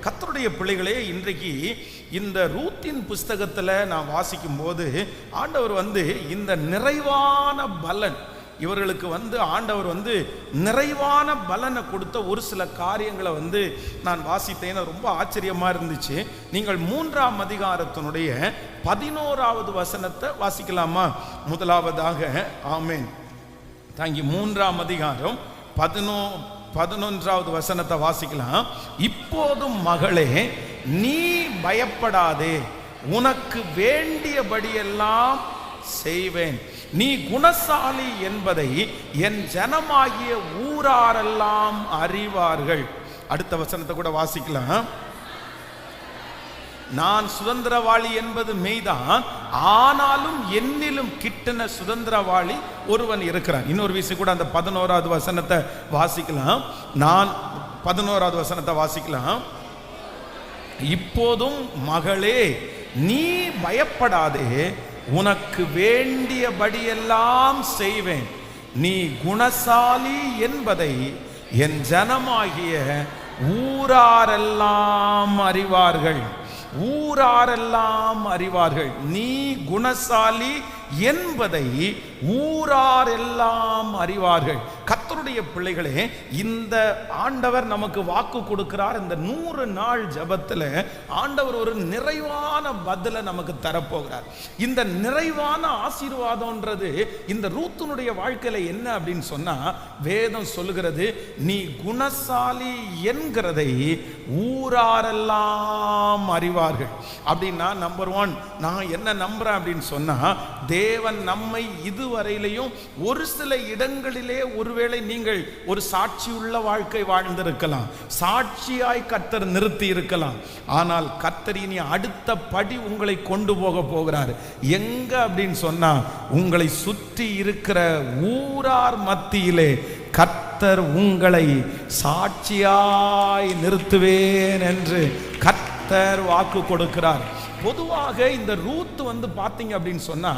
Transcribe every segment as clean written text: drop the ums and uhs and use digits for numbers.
கர்த்தருடைய பிள்ளைகளே, இன்றைக்கு இந்த ரூத்தின் புஸ்தகத்தில் நான் வாசிக்கும் போது ஆண்டவர் இந்த நிறைவான பலன் இவர்களுக்கு ஆண்டவர் நிறைவான பலனை கொடுத்த ஒரு சில காரியங்களை நான் வாசித்தேன். ரொம்ப ஆச்சரியமா இருந்துச்சு. நீங்கள் 3ஆம் அதிகாரத்தினுடைய 11வது வசனத்தை வாசிக்கலாமா? முதலாவதாக ஆமென் தாங்கி 3ஆம் அதிகாரம் 11வது வசனத்தை வாசிக்கலாம். இப்போதும் மகளே, நீ பயப்படாதே, உனக்கு வேண்டியபடியெல்லாம் செய்வேன். நீ குணசாலி என்பதை என் ஜனமாகிய ஊராரெல்லாம் அறிவார்கள். அடுத்த வசனத்தை கூட வாசிக்கலாம். நான் சுதந்திரவாளி என்பது மெய்தான், ஆனாலும் என்னிலும் கிட்டன சுதந்திரவாளி ஒருவன் இருக்கிறான். இன்னொரு விஷயம் கூட அந்த 11வது வசனத்தை வாசிக்கலாம். நான் 11வது வசனத்தை வாசிக்கலாம். இப்போதும் மகளே, நீ பயப்படாதே, உனக்கு வேண்டியபடியெல்லாம் செய்வேன். நீ குணசாலி என்பதை என் ஜனமாகிய ஊராரெல்லாம் அறிவார்கள். ஊராரெல்லாம் அறிவார்கள். நீ குணசாலி என்பதை ஊராரெல்லாம் அறிவார்கள். கர்த்தருடைய பிள்ளைகளே, இந்த ஆண்டவர் நமக்கு வாக்கு கொடுக்கிறார். இந்த 100 நாள் ஜெபத்தில் ஆண்டவர் ஒரு நிறைவான பதிலை நமக்கு தரப்போகிறார். இந்த நிறைவான ஆசீர்வாதம்ன்றது இந்த ரூத்தினுடைய வாழ்க்கையில என்ன அப்படின்னு சொன்னா, வேதம் சொல்லுகிறது, நீ குணசாலி என்கிறதை ஊராரெல்லாம் அறிவார்கள். அப்படின்னா நம்பர் 1 நான் என்ன நம்புறேன் அப்படின்னு சொன்னா, தேவன் நம்மை இதுவரையிலையும் ஒரு சில இடங்களிலே ஒருவேளை நீங்கள் ஒரு சாட்சியுள்ள வாழ்க்கை வாழ்ந்திருக்கலாம், சாட்சியாய் கர்த்தர் நிறுத்தி இருக்கலாம். ஆனால் கர்த்தர் இனி அடுத்த படி உங்களை கொண்டு போக போகிறார். எங்க அப்படின்னு சொன்னா, உங்களை சுற்றி இருக்கிற ஊரார் மத்தியிலே கர்த்தர் உங்களை சாட்சியாய் நிறுத்துவேன் என்று கர்த்தர் வாக்கு கொடுக்கிறார். பொதுவாக இந்த ரூத் பார்த்தீங்க அப்படின்னு சொன்னா,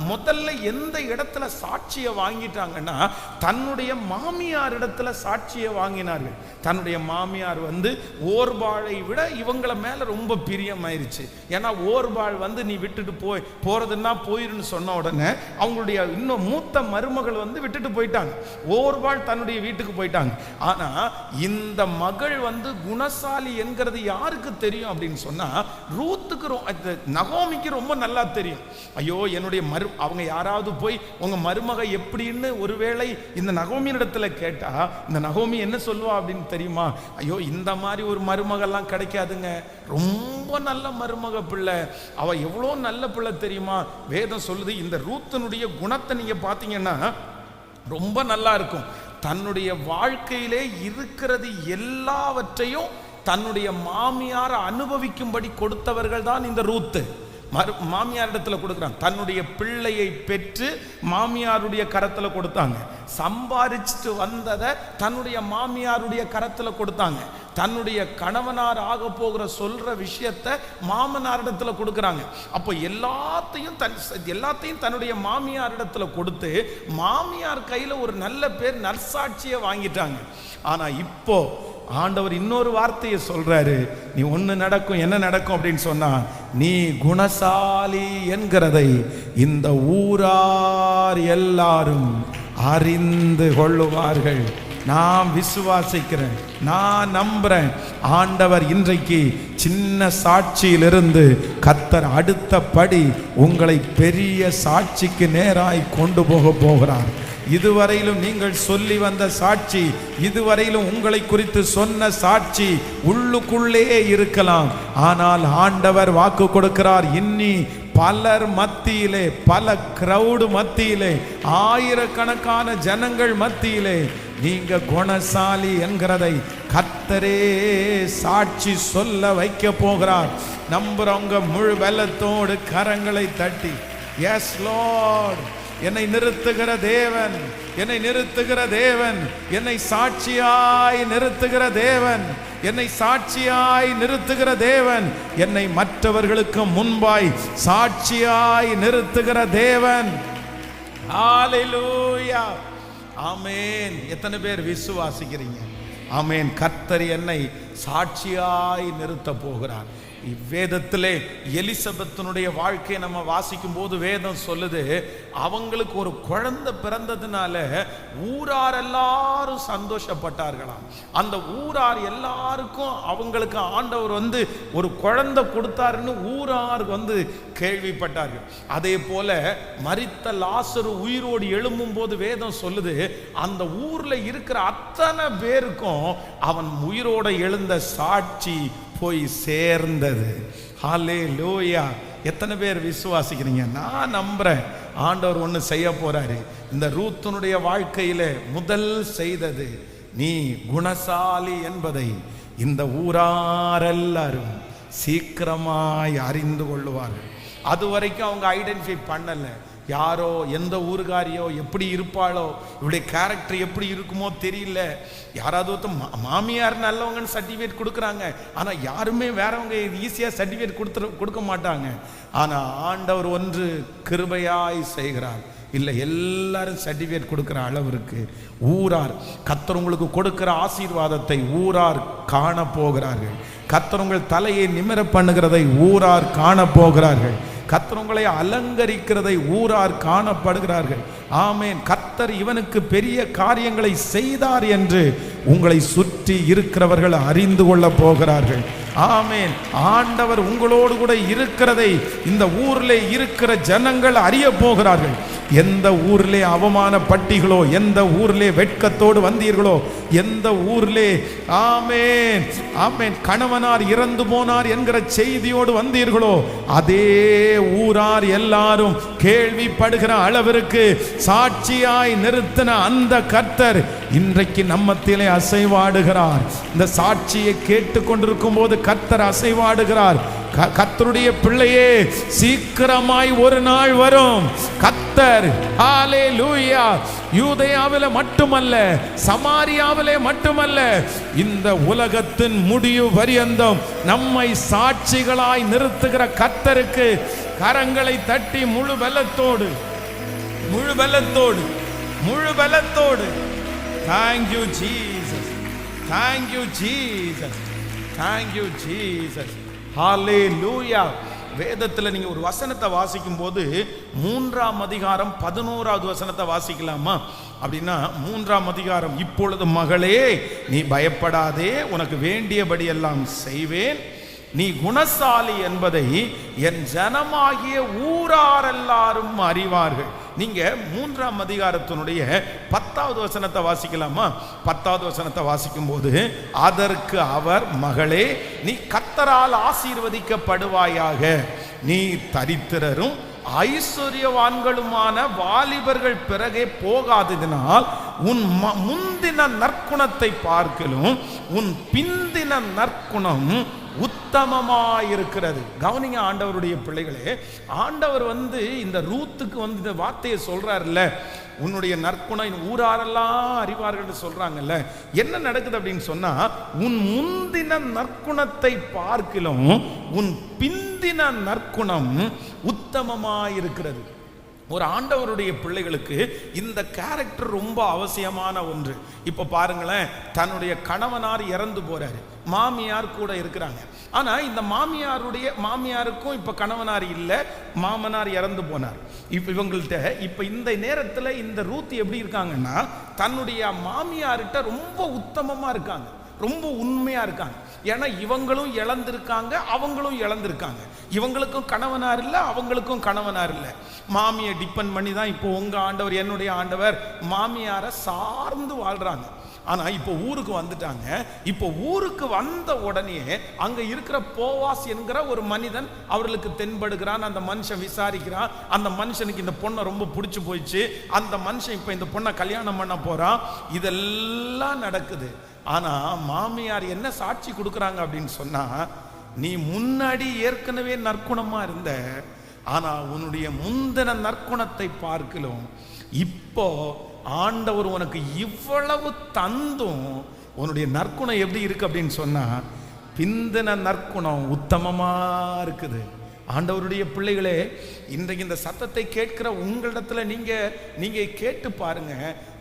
முதல்ல எந்த இடத்துல சாட்சியை வாங்கிட்டாங்கன்னா, தன்னுடைய மாமியார் இடத்துல சாட்சியை வாங்கினார்கள். தன்னுடைய மாமியார் ஓர்பாளை விட இவங்கள மேல ரொம்ப பிரியம் ஆயிருச்சு. ஏன்னா ஓர்பாள் நீ விட்டுட்டு போறதுன்னா போயிருன்னு சொன்ன உடனே அவங்களுடைய இன்னும் மூத்த மருமகள் விட்டுட்டு போயிட்டாங்க. ஓர்பாள் தன்னுடைய வீட்டுக்கு போயிட்டாங்க. ஆனா இந்த மகள் குணசாலி என்கிறது யாருக்கு தெரியும் அப்படின்னு சொன்னா, ரூத்துக்கு நகோமிக்கு ரொம்ப நல்லா தெரியும். ஐயோ, என்னுடைய அவங்க யாராவது போய் உங்க மருமக எப்படின்னு ஒருவேளை இந்த நகோமியின் இடத்துல கேட்டா, இந்த நகோமி என்ன சொல்லுவா அப்படின்னு தெரியுமா? ஐயோ, இந்த மாதிரி ஒரு மருமகெல்லாம் கிடைக்காதுங்க, ரொம்ப நல்ல மருமக பிள்ளை, அவ எவ்வளோ நல்ல பிள்ளை தெரியுமா? வேதம் சொல்லுது. இந்த ரூத்தினுடைய குணத்தை நீங்க பாத்தீங்கன்னா ரொம்ப நல்லா இருக்கும். தன்னுடைய வாழ்க்கையிலே இருக்கிறது எல்லாவற்றையும் தன்னுடைய மாமியார் அனுபவிக்கும்படி கொடுத்தவர்கள் தான் இந்த ரூத்து. மாமியார் இடத்துல கொடுக்குறாங்க. தன்னுடைய பிள்ளையை பெற்று மாமியாருடைய கரத்துல கொடுத்தாங்க. சம்பாதிச்சுட்டு வந்ததை தன்னுடைய மாமியாருடைய கரத்துல கொடுத்தாங்க. தன்னுடைய கணவனார் ஆக போகிற சொல்ற விஷயத்தை மாமனார் இடத்துல கொடுக்குறாங்க. அப்போ எல்லாத்தையும் தன்னுடைய மாமியார் இடத்துல கொடுத்து மாமியார் கையில ஒரு நல்ல பேர், நற்சாட்சியை வாங்கிட்டாங்க. ஆனா இப்போ ஆண்டவர் இன்னொரு வார்த்தையை சொல்றாரு. நீ ஒண்ணு நடக்கும். என்ன நடக்கும் அப்படின்னு சொன்னா, நீ குணசாலி என்கிறதை இந்த ஊரார் எல்லாரும் அறிந்து கொள்ளுவார்கள். நான் விசுவாசிக்கிறேன், நான் நம்புறேன். ஆண்டவர் இன்றைக்கு சின்ன சாட்சியிலிருந்து கர்த்தர் அடுத்த படி உங்களை பெரிய சாட்சிக்கு நேராய் கொண்டு போகிறார். இதுவரையிலும் நீங்கள் சொல்லி வந்த சாட்சி, இதுவரையிலும் உங்களை குறித்து சொன்ன சாட்சி உள்ளுக்குள்ளே இருக்கலாம். ஆனால் ஆண்டவர் வாக்கு கொடுக்கிறார், இன்னி பலர் மத்தியிலே, பல கிரவுடு மத்தியிலே, ஆயிரக்கணக்கான ஜனங்கள் மத்தியிலே நீங்க குணசாலி என்கிறதை கர்த்தரே சாட்சி சொல்ல வைக்க போகிறார். நம்புறவங்க முழு வெள்ளத்தோடு கரங்களை தட்டி, எஸ் லார்ட், என்னை நிறுத்துகிற தேவன், என்னை நிறுத்துகிற தேவன், என்னை சாட்சியாய் நிறுத்துகிற தேவன், என்னை சாட்சியாய் நிறுத்துகிற தேவன், என்னை மற்றவர்களுக்கு முன்பாய் சாட்சியாய் நிறுத்துகிற தேவன். ஹல்லேலூயா, ஆமென். எத்தனை பேர் விசுவாசிக்கிறீங்க? ஆமென். கர்த்தர் என்னை சாட்சியாய் நிறுத்த போகிறார். இவ்வேதத்திலே எலிசபெத்தினுடைய வாழ்க்கையை நம்ம வாசிக்கும் போது வேதம் சொல்லுது, அவங்களுக்கு ஒரு குழந்தை பிறந்ததுனால ஊரார் எல்லாரும் சந்தோஷப்பட்டார்களாம். அந்த ஊரார் எல்லாருக்கும் அவங்களுக்கு ஆண்டவர் ஒரு குழந்தை கொடுத்தாருன்னு ஊரார் கேள்விப்பட்டார்கள். அதே போல மரித்த லாசரு உயிரோடு எழும்பும் போது வேதம் சொல்லுது, அந்த ஊர்ல இருக்கிற அத்தனை பேருக்கும் அவன் உயிரோட எழுந்த சாட்சி போய் சேர்ந்தது. ஹல்லேலூயா! எத்தனை பேர் விசுவாசிக்கிறீங்க? நான் நம்புறேன் ஆண்டவர் ஒன்று செய்ய போறாரு. இந்த ரூத்தினுடைய வாழ்க்கையில முதல் செய்தது, நீ குணசாலி என்பதை இந்த ஊரார் எல்லாரும் சீக்கிரமாய் அறிந்து கொள்ளுவார்கள். அது வரைக்கும் அவங்க ஐடென்டிஃபை பண்ணல. யாரோ எந்த ஊருகாரியோ எப்படி இருப்பாளோ, இவருடைய கேரக்டர் எப்படி இருக்குமோ தெரியல. யாராவது மாமியார் நல்லவங்கன்னு சர்டிஃபிகேட் கொடுக்குறாங்க, ஆனால் யாருமே வேறவங்க ஈஸியாக சர்டிஃபிகேட் கொடுக்க மாட்டாங்க. ஆனால் ஆண்டவர் ஒன்று கிருபையாய் செய்கிறார். இல்லை, எல்லாரும் சர்டிஃபிகேட் கொடுக்குற அளவிற்கு ஊரார் கர்த்தர் உங்களுக்கு கொடுக்கிற ஆசீர்வாதத்தை ஊரார் காண போகிறார்கள். கர்த்தர் உங்கள் தலையை நிமிர பண்ணுகிறதை ஊரார் காண போகிறார்கள். கர்த்தர் உங்களை அலங்கரிக்கிறதை ஊரார் காணப்படுகிறார்கள். ஆமேன். கர்த்தர் இவனுக்கு பெரிய காரியங்களை செய்தார் என்று உங்களை சுற்றி இருக்கிறவர்கள் அறிந்து கொள்ள போகிறார்கள். ஆமேன். ஆண்டவர் உங்களோடு கூட இருக்கிறதை இந்த ஊர்ல இருக்கிற ஜனங்கள் அறிய போகிறார்கள். எந்த ஊர்லே அவமானப்பட்டீர்களோ, எந்த ஊர்லே வெட்கத்தோடு வந்தீர்களோ, எந்த ஊர்லே ஆமேன் ஆமேன் கணவனார் இறந்து போனார் என்கிற செய்தியோடு வந்தீர்களோ, அதே ஊரார் எல்லாரும் கேள்விப்படுகிற அளவிற்கு சாட்சியாய் நிறுத்தின அந்த கர்த்தர் இன்றைக்கு நம்மத்திலே அசைவாடுகிறார். இந்த சாட்சியை கேட்டுக்கொண்டிருக்கும் போது கர்த்தர் அசைவாடுகிறார். கர்த்தருடைய பிள்ளையே, சீக்கிரமாய் ஒரு நாள் வரும். கர்த்தர் ஹல்லேலூயா யூதேயாவிலே மட்டுமல்ல, சமாரியாவிலே மட்டுமல்ல, இந்த உலகத்தின் முடிவு பரியந்தம் நம்மை சாட்சிகளாய் நிறுத்துகிற கர்த்தருக்கு கரங்களை தட்டி முழு பலத்தோடு Thank you Jesus, thank you Jesus, thank you Jesus. ஹல்லேலூயா. வேதத்தில் நீங்க ஒரு வசனத்தை வாசிக்கும் போது 3ஆம் அதிகாரம் 11வது வசனத்தை வாசிக்கலாமா? அப்படின்னா 3ஆம் அதிகாரம், இப்பொழுது மகளே நீ பயப்படாதே, உனக்கு வேண்டியபடி எல்லாம் செய்வேன், நீ குணசாலி என்பதை என் ஜனமாகிய ஊரார் எல்லாரும் அறிவார்கள். நீங்க 3ஆம் அதிகாரத்தினுடைய 10வது வசனத்தை வாசிக்கலாமா? 10வது வசனத்தை வாசிக்கும் போது, அதற்கு அவர், மகளே நீ கர்த்தரால் ஆசீர்வதிக்கப்படுவாயாக, நீ தரித்திரரும் ஐஸ்வர்யவான்களுமான வாலிபர்கள் பிறகே போகாததினால் உன் முந்தின நற்குணத்தை பார்க்கலும் உன் பிந்தின நற்குணம் உத்தமமாயிருக்கிறது. கவனிங்க ஆண்டவருடைய பிள்ளைகளே, ஆண்டவர் இந்த ரூத்துக்கு இந்த வார்த்தையை சொல்றாருல்ல, உன்னுடைய நற்குணம் ஊராரெல்லாம் அறிவார்கள் சொல்றாங்கல்ல. என்ன நடக்குது அப்படின்னு சொன்னா, உன் முந்தின நற்குணத்தை பார்க்கிலும் உன் பிந்தின நற்குணம் உத்தமமாயிருக்கிறது. ஒரு ஆண்டவருடைய பிள்ளைகளுக்கு இந்த கேரக்டர் ரொம்ப அவசியமான ஒன்று. இப்ப பாருங்களேன், தன்னுடைய கணவனார் இறந்து போறாரு, மாமியார் கூட இருக்கிறாங்க. ஆனா இந்த மாமியாருக்கும் இப்ப கணவனார் இல்ல, மாமனார் இறந்து போனார். இப்ப இவங்கள்ட்ட இப்ப இந்த நேரத்துல இந்த ரூத் எப்படி இருக்காங்கன்னா, தன்னுடைய மாமியார்கிட்ட ரொம்ப உத்தமமா இருக்காங்க, ரொம்ப உண்மையா இருக்காங்க. ஏன்னா இவங்களும் இழந்திருக்காங்க, அவங்களும் இழந்திருக்காங்க. இவங்களுக்கும் கணவனார் இல்லை, அவங்களுக்கும் கணவனார் இல்லை. மாமியை டிபெண்ட் பண்ணி தான் இப்போ உங்க ஆண்டவர், என்னுடைய ஆண்டவர் மாமியாரை சார்ந்து வாழ்றாங்க. ஆனா இப்போ ஊருக்கு வந்துட்டாங்க. இப்போ ஊருக்கு வந்த உடனே அங்க இருக்கிற போவாஸ் என்கிற ஒரு மனிதன் அவர்களுக்கு தென்படுகிறான். அந்த மனுஷன் விசாரிக்கிறான். அந்த மனுஷனுக்கு இந்த பொண்ணை ரொம்ப பிடிச்சு போயிடுச்சு. அந்த மனுஷன் இப்ப இந்த பொண்ணை கல்யாணம் பண்ண போறான். இதெல்லாம் நடக்குது. ஆனா மாமியார் என்ன சாட்சி கொடுக்குறாங்க அப்படின்னு சொன்னா, நீ முன்னாடி ஏற்கனவே நற்குணமா இருந்த, ஆனா உன்னுடைய முந்தின நற்குணத்தை பார்க்கலும் இப்போ ஆண்டவர் உனக்கு இவ்வளவு தந்தும் உன்னுடைய நற்குணம் எப்படி இருக்கு அப்படின்னு சொன்னா, பிந்தின நற்குணம் உத்தமமா இருக்குது. ஆண்டவருடைய பிள்ளைகளே, இன்றைக்கு இந்த சத்தத்தை கேட்கிற உங்களிடத்துல நீங்க கேட்டு பாருங்க,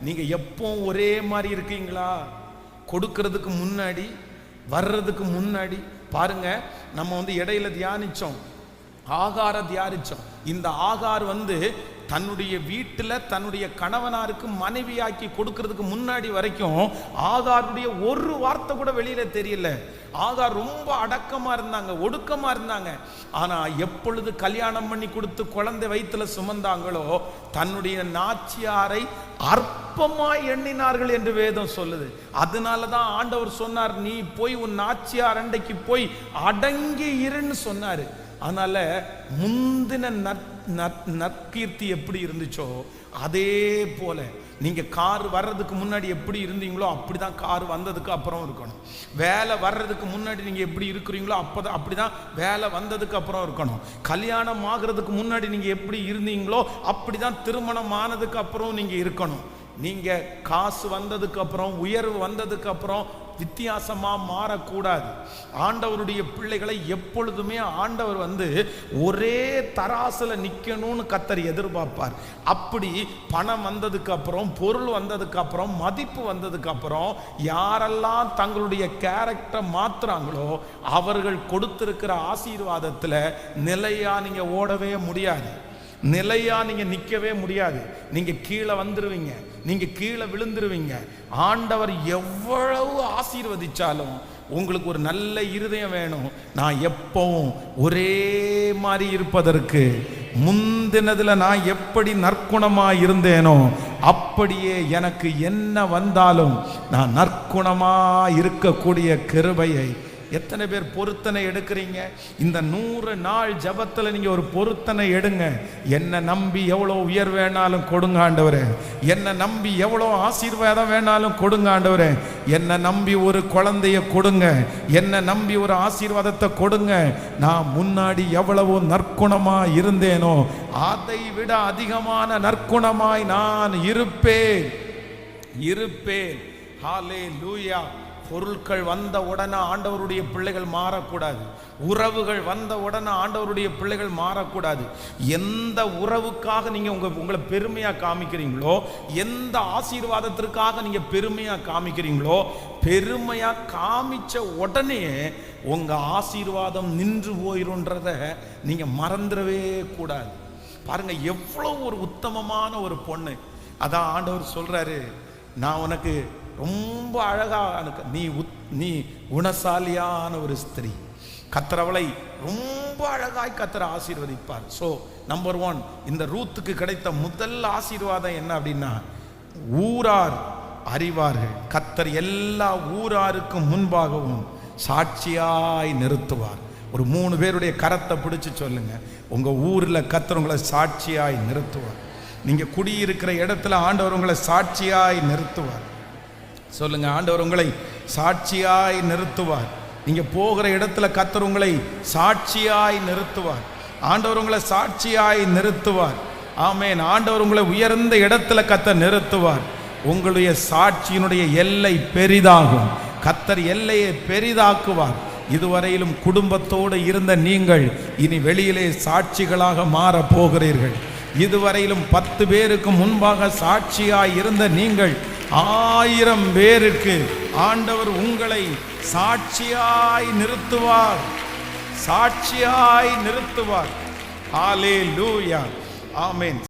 நீங்க எப்போ ஒரே மாதிரி இருக்கீங்களா? கொடுக்கிறதுக்கு முன்னாடி, வர்றதுக்கு முன்னாடி பாருங்க, நம்ம இடையில தியானிச்சோம், ஆகார தியானிச்சோம். இந்த ஆகார் தன்னுடைய வீட்டில் தன்னுடைய கணவனாருக்கு மனைவியாக்கி கொடுக்கறதுக்கு முன்னாடி வரைக்கும் ஆகாருடைய ஒரு வார்த்தை கூட வெளியில தெரியல. ஆகார் ரொம்ப அடக்கமா இருந்தாங்க, ஒடுக்கமா இருந்தாங்க. ஆனா எப்பொழுது கல்யாணம் பண்ணி கொடுத்து குழந்தை வயிற்றுல சுமந்தாங்களோ தன்னுடைய நாச்சியாரை அற்பமா எண்ணினார்கள் என்று வேதம் சொல்லுது. அதனாலதான் ஆண்டவர் சொன்னார், நீ போய் உன் நாச்சியார் அண்டைக்கு போய் அடங்கி இருன்னு சொன்னாரு. அதனால முந்தின நற்கீர்த்தி எப்படி இருந்துச்சோ அதே போல நீங்க கார் வர்றதுக்கு முன்னாடி எப்படி இருந்தீங்களோ அப்படிதான் கார் வந்ததுக்கு அப்புறம் இருக்கணும். வேலை வர்றதுக்கு முன்னாடி நீங்க எப்படி இருக்கிறீங்களோ அப்படிதான் வேலை வந்ததுக்கு அப்புறம் இருக்கணும். கல்யாணம் ஆகிறதுக்கு முன்னாடி நீங்க எப்படி இருந்தீங்களோ அப்படிதான் திருமணம் ஆனதுக்கு அப்புறம் நீங்க இருக்கணும். நீங்க காசு வந்ததுக்கு அப்புறம், உயர்வு வந்ததுக்கு அப்புறம் வித்தியாசமா மாறக்கூடாது. ஆண்டவருடைய பிள்ளைகளை எப்பொழுதுமே ஆண்டவர் ஒரே தராசுல நிக்கணும்னு கர்த்தர் எதிர்பார்ப்பார். அப்படி பணம் வந்ததுக்கு அப்புறம், பொருள் வந்ததுக்கு அப்புறம், மதிப்பு வந்ததுக்கு அப்புறம் யாரெல்லாம் தங்களுடைய கேரக்டரை மாத்துறாங்களோ அவர்கள் கொடுத்திருக்கிற ஆசீர்வாதத்துல நிலையா நீங்க ஓடவே முடியாது, நிலையா நீங்க நிக்கவே முடியாது. நீங்க கீழே வந்துருவீங்க, நீங்க கீழே விழுந்துருவீங்க. ஆண்டவர் எவ்வளவு ஆசீர்வதிச்சாலும் உங்களுக்கு ஒரு நல்ல இருதயம் வேணும். நான் எப்பவும் ஒரே மாதிரி இருப்பதற்கு, முந்தினதுல நான் எப்படி நற்குணமா இருந்தேனோ அப்படியே எனக்கு என்ன வந்தாலும் நான் நற்குணமா இருக்கக்கூடிய கிருபையை எத்தனை பேர் பொருத்தனை எடுக்கிறீங்க? இந்த 100 நாள் ஜபத்தில் நீங்க ஒரு பொருத்தனை எடுங்க. என்ன நம்பி எவ்வளோ உயர் வேணாலும் கொடுங்க ஆண்டவரே, என்ன நம்பி எவ்வளோ ஆசீர்வாதம் வேணாலும் கொடுங்க ஆண்டவரே, என்ன நம்பி ஒரு குழந்தைய கொடுங்க, என்ன நம்பி ஒரு ஆசீர்வாதத்தை கொடுங்க. நான் முன்னாடி எவ்வளவோ நற்குணமா இருந்தேனோ அதை விட அதிகமான நற்குணமாய் நான் இருப்பேன். ஹல்லேலூயா. பொருட்கள் வந்த உடனே ஆண்டவருடைய பிள்ளைகள் மாறக்கூடாது. உறவுகள் வந்த உடனே ஆண்டவருடைய பிள்ளைகள் மாறக்கூடாது. எந்த உறவுக்காக நீங்க உங்களை பெருமையா காமிக்கிறீங்களோ, எந்த ஆசீர்வாதத்திற்காக நீங்க பெருமையா காமிக்கிறீங்களோ, பெருமையா காமிச்ச உடனே உங்க ஆசீர்வாதம் நின்று போயிருன்றத நீங்க மறந்துடவே கூடாது. பாருங்க, எவ்வளவு ஒரு உத்தமமான ஒரு பொண்ணு. அதான் ஆண்டவர் சொல்றாரு, நான் உனக்கு ரொம்ப அழகா, நீ குணசாலியான ஒரு ஸ்திரீ. கர்த்தர் அவளை ரொம்ப அழகாய் கர்த்தர் ஆசீர்வதிப்பார். ஸோ நம்பர் 1, இந்த ரூத்துக்கு கிடைத்த முதல் ஆசீர்வாதம் என்ன அப்படின்னா, ஊரார் அறிவார்கள், கர்த்தர் எல்லா ஊராருக்கும் முன்பாகவும் சாட்சியாய் நிறுத்துவார். ஒரு 3 பேருடைய கரத்தை பிடிச்சு சொல்லுங்க, உங்க ஊர்ல கர்த்தர் உங்களை சாட்சியாய் நிறுத்துவார். நீங்க குடியிருக்கிற இடத்துல ஆண்டவர் உங்களை சாட்சியாய் நிறுத்துவார். சொல்லுங்க, ஆண்டவர் உங்களை சாட்சியாய் நிறுத்துவார். நீங்க போகிற இடத்துல கர்த்தர் உங்களை சாட்சியாய் நிறுத்துவார். ஆண்டவர் உங்களை சாட்சியாய் நிறுத்துவார். ஆமென். ஆண்டவர் உங்களை உயர்ந்த இடத்துல கர்த்தர் நிறுத்துவார். உங்களுடைய சாட்சியினுடைய எல்லை பெரிதாகும். கர்த்தர் எல்லையை பெரிதாக்குவார். இதுவரையிலும் குடும்பத்தோடு இருந்த நீங்கள் இனி வெளியிலே சாட்சிகளாக மாற போகிறீர்கள். இதுவரையிலும் 10 பேருக்கு முன்பாக சாட்சியாய் இருந்த நீங்கள் 1000 பேருக்கு ஆண்டவர் உங்களை சாட்சியாய் நிறுத்துவார். ஹல்லேலூயா. ஆமென்.